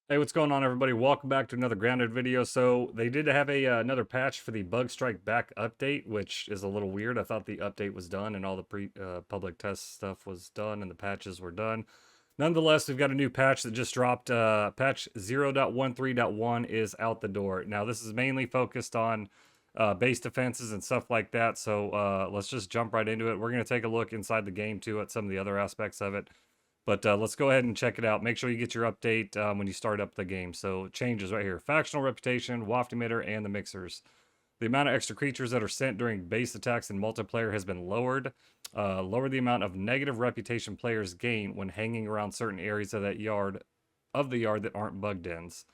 Hey, what's going on, everybody? Welcome back to another grounded video. So they did have another patch for the Bug Strike Back update, which is a little weird. I thought the update was done and all the public test stuff was done and the patches were done. Nonetheless, we've got a new patch that just dropped. Patch 0.13.1 is out the door. Now, this is mainly focused on base defenses and stuff like that. So let's just jump right into it. We're going to take a look inside the game too at some of the other aspects of it. But let's go ahead and check it out. Make sure you get your update when you start up the game. So changes right here. Factional reputation, waft emitter, and the mixers. The amount of extra creatures that are sent during base attacks in multiplayer has been lowered. Lower the amount of negative reputation players gain when hanging around certain areas of that yard that aren't bug dens.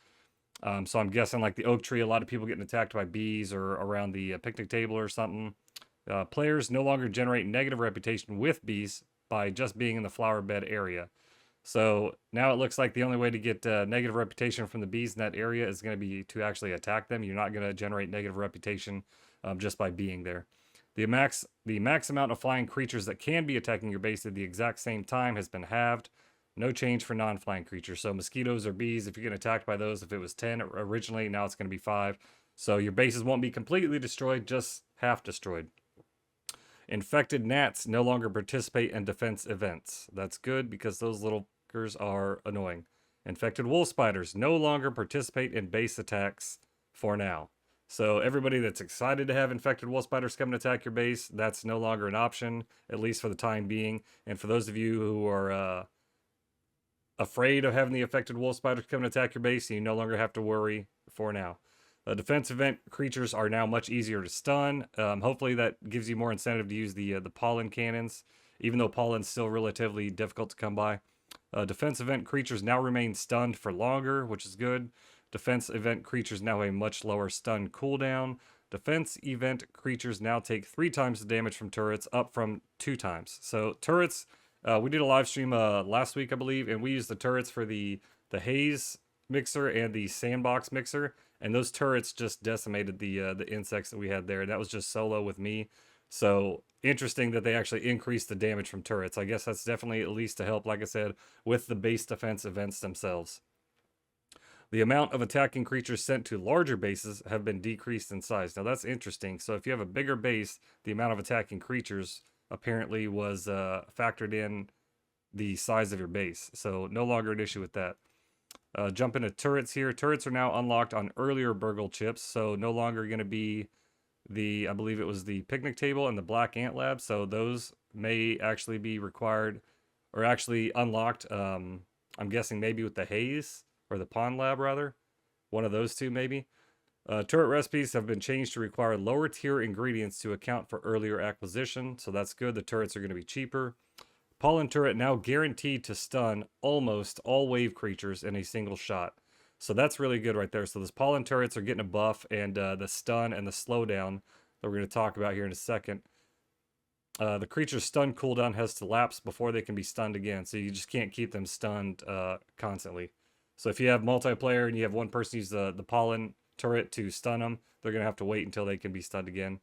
So I'm guessing like the oak tree, a lot of people getting attacked by bees or around the picnic table or something. Players no longer generate negative reputation with bees by just being in the flower bed area. So now it looks like the only way to get negative reputation from the bees in that area is going to be to actually attack them. You're not going to generate negative reputation just by being there. The max amount of flying creatures that can be attacking your base at the exact same time has been halved. No change for non-flying creatures. So mosquitoes or bees, if you get attacked by those, if it was 10 originally, now it's going to be 5. So your bases won't be completely destroyed, just half destroyed. Infected gnats no longer participate in defense events. That's good because those little fuckers are annoying. Infected wolf spiders no longer participate in base attacks for now. So everybody that's excited to have infected wolf spiders come and attack your base, that's no longer an option, at least for the time being. And for those of you who are afraid of having the affected wolf spiders come and attack your base, you no longer have to worry for now. Defense event creatures are now much easier to stun. Hopefully, that gives you more incentive to use the pollen cannons, even though pollen's still relatively difficult to come by. Defense event creatures now remain stunned for longer, which is good. Defense event creatures now have a much lower stun cooldown. Defense event creatures now take 3 times the damage from turrets, up from 2 times. So turrets, we did a live stream last week, I believe, and we used the turrets for the haze mixer and the sandbox mixer, and those turrets just decimated the insects that we had there. That was just solo with me. So interesting that they actually increased the damage from turrets. I guess that's definitely at least to help, like I said, with the base defense events themselves. The amount of attacking creatures sent to larger bases have been decreased in size. Now that's interesting. So if you have a bigger base, the amount of attacking creatures apparently was factored in the size of your base. So no longer an issue with that. Jump into turrets here. Turrets are now unlocked on earlier Burgle chips, so no longer going to be I believe it was the picnic table and the black ant lab. So those may actually be required or actually unlocked. I'm guessing maybe with the haze or the pond lab rather. One of those two maybe. Turret recipes have been changed to require lower tier ingredients to account for earlier acquisition, so that's good. The turrets are going to be cheaper. Pollen turret now guaranteed to stun almost all wave creatures in a single shot. So that's really good right there. So those pollen turrets are getting a buff, and the stun and the slowdown that we're going to talk about here in a second. The creature's stun cooldown has to lapse before they can be stunned again. So you just can't keep them stunned constantly. So if you have multiplayer and you have one person use the pollen turret to stun them, they're going to have to wait until they can be stunned again.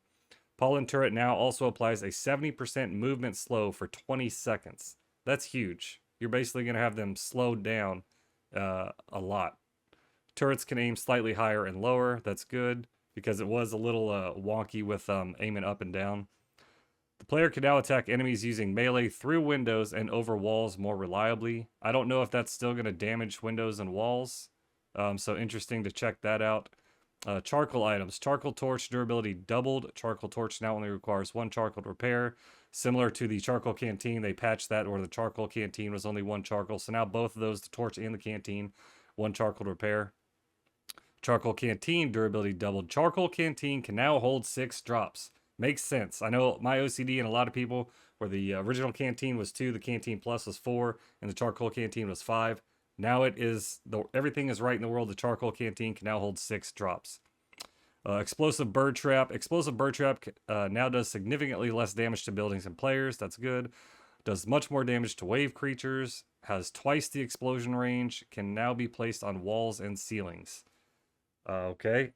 Pollen turret now also applies a 70% movement slow for 20 seconds. That's huge. You're basically going to have them slowed down a lot. Turrets can aim slightly higher and lower. That's good because it was a little wonky with aiming up and down. The player can now attack enemies using melee through windows and over walls more reliably. I don't know if that's still going to damage windows and walls. So interesting to check that out. Charcoal items. Charcoal torch durability doubled. Charcoal torch now only requires 1 charcoal to repair. Similar to the charcoal canteen, they patched that where the charcoal canteen was only 1 charcoal. So now both of those, the torch and the canteen, 1 charcoal to repair. Charcoal canteen durability doubled. Charcoal canteen can now hold 6 drops. Makes sense. I know my OCD and a lot of people where the original canteen was 2, the canteen plus was 4, and the charcoal canteen was 5. Now it is, everything is right in the world. The charcoal canteen can now hold 6 drops. Explosive bird trap. Explosive bird trap now does significantly less damage to buildings and players. That's good. Does much more damage to wave creatures. Has twice the explosion range. Can now be placed on walls and ceilings. Okay.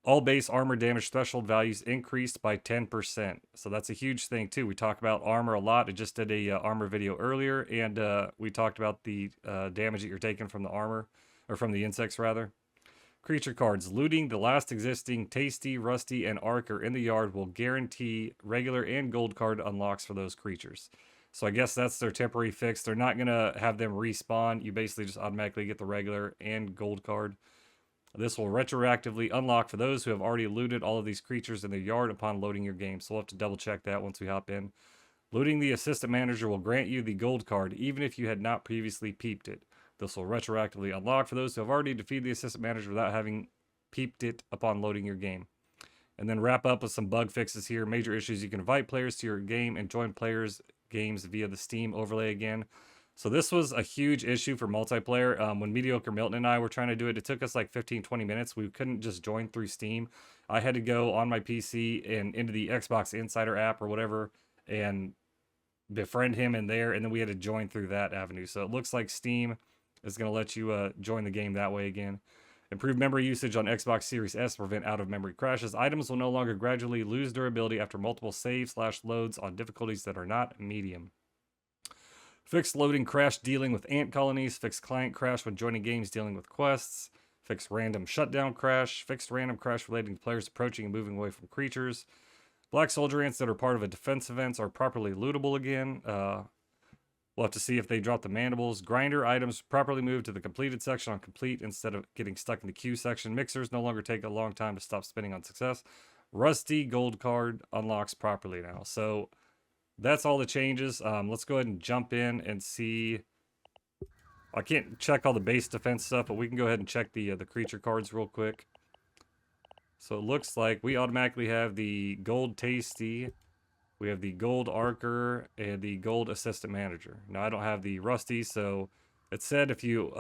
All base armor damage threshold values increased by 10%. So that's a huge thing too. We talk about armor a lot. I just did a armor video earlier, and we talked about the damage that you're taking from the armor. or from the insects rather. Creature cards. Looting the last existing Tasty, Rusty, and Archer in the yard will guarantee regular and gold card unlocks for those creatures. So I guess that's their temporary fix. They're not going to have them respawn. You basically just automatically get the regular and gold card. This will retroactively unlock for those who have already looted all of these creatures in their yard upon loading your game. So we'll have to double check that once we hop in. Looting the assistant manager will grant you the gold card even if you had not previously peeped it. This will retroactively unlock for those who have already defeated the assistant manager without having peeped it upon loading your game. And then wrap up with some bug fixes here. Major issues. You can invite players to your game and join players' games via the Steam overlay again. So this was a huge issue for multiplayer. When Mediocre Milton and I were trying to do it, it took us like 15-20 minutes. We couldn't just join through Steam. I had to go on my PC and into the Xbox Insider app or whatever and befriend him in there, and then we had to join through that avenue. So it looks like Steam is going to let you join the game that way again. Improved memory usage on Xbox Series S to prevent out-of-memory crashes. Items will no longer gradually lose durability after multiple save/loads on difficulties that are not medium. Fixed loading crash dealing with ant colonies. Fixed client crash when joining games dealing with quests. Fixed random shutdown crash. Fixed random crash relating to players approaching and moving away from creatures. Black soldier ants that are part of a defense events are properly lootable again. We'll have to see if they drop the mandibles. Grinder items properly moved to the completed section on complete instead of getting stuck in the queue section. Mixers no longer take a long time to stop spinning on success. Rusty gold card unlocks properly now. So that's all the changes. Let's go ahead and jump in and see. I can't check all the base defense stuff, but we can go ahead and check the creature cards real quick. So it looks like we automatically have the gold Tasty. We have the gold Archer and the gold assistant manager. Now I don't have the Rusty, so it said if you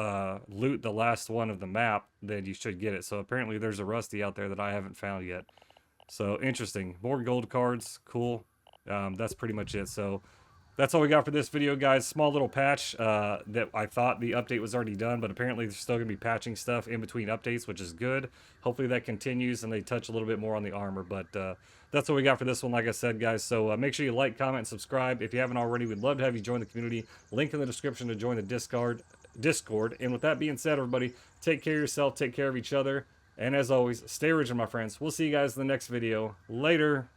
loot the last one of the map, then you should get it. So apparently there's a Rusty out there that I haven't found yet. So interesting. More gold cards. Cool. That's pretty much it. So that's all we got for this video, guys. Small little patch that I thought the update was already done, but apparently they're still going to be patching stuff in between updates, which is good. Hopefully that continues and they touch a little bit more on the armor, but that's what we got for this one, like I said, guys. So make sure you like, comment, and subscribe. If you haven't already, we'd love to have you join the community. Link in the description to join the Discord. And with that being said, everybody, take care of yourself, take care of each other, and as always, stay original, my friends. We'll see you guys in the next video. Later.